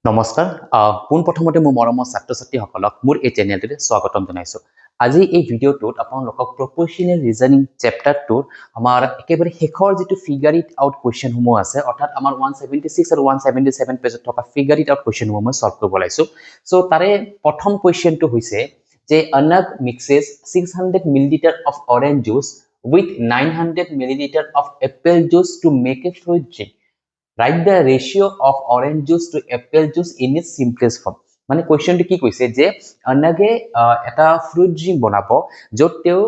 নমস্কাৰ পোনপ্ৰথমতে মোৰ মৰমৰ ছাত্ৰ-ছাত্ৰীসকলক মোৰ এই চেনেলটোতে স্বাগতম জনাইছো আজি এই ভিডিঅ'টোত আপোনালোকক প্ৰপ'জিশ্যনেল ৰিজনিং চেপ্টাৰটোৰ আমাৰ একেবাৰে শেষৰ যেটো ফিগাৰ ইট আউট কোৱেশ্চনসমূহ আছে অৰ্থাৎ আমাৰ 176 আৰু 177 পেজত থকা ফিগাৰ ইট আউট কোৱেশ্চনসমূহ মই সলভ কৰিব লাইছো সো তাৰে প্ৰথম কোৱেশ্চনটো হৈছে যে Anag mixes 600 ml of orange juice with 900 ml of apple juice to make a fruit drink. Write the ratio of orange juice to apple juice in its simplest form. মানে কোৱেশ্চনটো কি কৈছে যে অনাগে এটা ফ্ৰুট ড্ৰিংক বনাব য'ত তেওঁ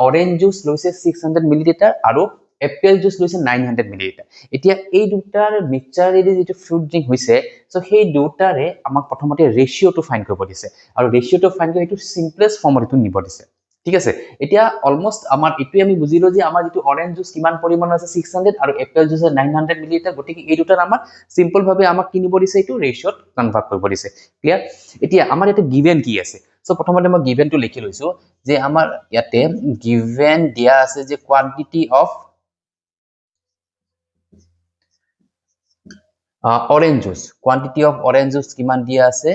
orange juice লৈছে 600 millilitre আৰু এপল জুচ লৈছে 900 মিলিলিটাৰ এতিয়া এই দুটাৰ মিক্সচাৰেদি যেটো ফ্ৰুট ড্ৰিংক হৈছে সো সেই দুটাৰে আমাক প্ৰথমতে ৰেশিওটো ফাইন্ড কৰিব দিছে আৰু ৰেশিওটো ফাইন্ড কৰি এটো সিম্পলেস্ট ফৰ্মত এটো নিব দিছে ঠিক আছে এতিয়া অলমোস্ট আমাৰ ইটোই আমি বুজিলো যে আমাৰ যেটো অৰেঞ্জ জুচ কিমান পৰিমাণৰ আছে 600 আৰু এপল জুচ 900 মিলিলিটাৰ গতিকে এই দুটাৰ আমাৰ সিম্পল ভাবে আমাক কি নিব দিছে এটো ৰেশিওত কনভাৰ্ট কৰিব দিছে ক্লিয়াৰ এতিয়া আমাৰ এটা গিভেন কি আছে সো প্ৰথমতে মই গিভেনটো লিখি লৈছো যে আমাৰ ইয়াতে গিভেন দিয়া আছে যে quantity of orange juice quantity of orange juice কিমান দিয়া আছে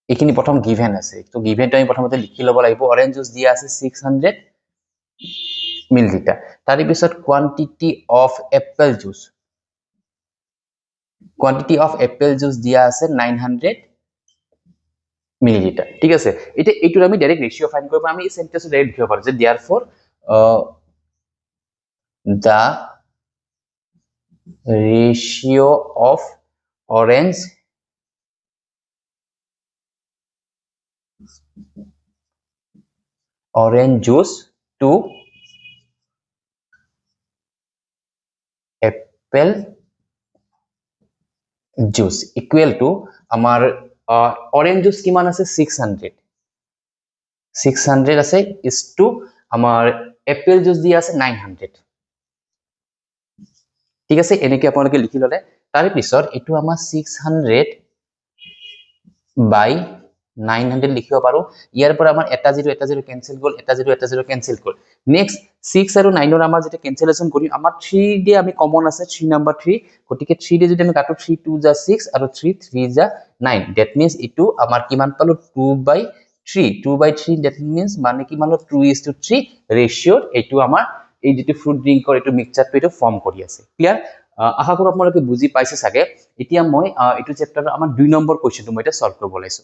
এখিনি প্ৰথম গিভেন আছে তো গিভেনটো আমি প্ৰথমতে লিখি লব লাগিব orange juice দিয়া আছে 600 মিলিলিটাৰ তাৰ পিছত quantity of apple juice দিয়া আছে 900 মিলিলিটাৰ ঠিক আছে এটা এইটোৰ আমি ডাইৰেক্ট ৰেশিও ফাইন্ড কৰিব আমি এই সেন্টেন্সটো ডাইৰেক্ট লিখিব পাৰো যে therefore the ratio of orange juice to apple juice equal to আমাৰ orange juice কিমান আছে 600 আছে is to আমাৰ apple juice দিয়া আছে 900 ঠিক আছে এনেকৈ আপোনালোকে লিখি ললে তাৰে পিছত এটো আমাৰ 600 by 900 লিখিব পাৰো ইয়াৰ পৰা আমাৰ এটা জিৰো ক্যান্সেল গল এটা জিৰো ক্যান্সেল গল নেক্সট 6 আৰু 9 ৰ আমাৰ যেটা ক্যান্সেলেশন কৰিম আমাৰ 3 দিয়ে আমি কমন আছে 3 নাম্বাৰ 3 গতিকে 3 দিয়ে যদি আমি কাটো 3 2 যা 6 আৰু 3 3 যা 9 দ্যাট মিন্স ইটো আমাৰ কিমান পালো 2/3 দ্যাট মিন্স মানে কি মানো 2:3 ৰেশিও এটো আমাৰ এই যেটো ফ্ৰুট ড্ৰিংকৰ এটো মিক্সচাৰটো এটো ফৰ্ম কৰি আছে ক্লিয়াৰ আশা কৰো আপোনালোকে বুজি পাইছে সাগে এতিয়া মই এটো চেপ্টাৰৰ আমাৰ 2 নম্বৰ কোৱেশ্চনটো মই এটা সলভ কৰিব লাইছো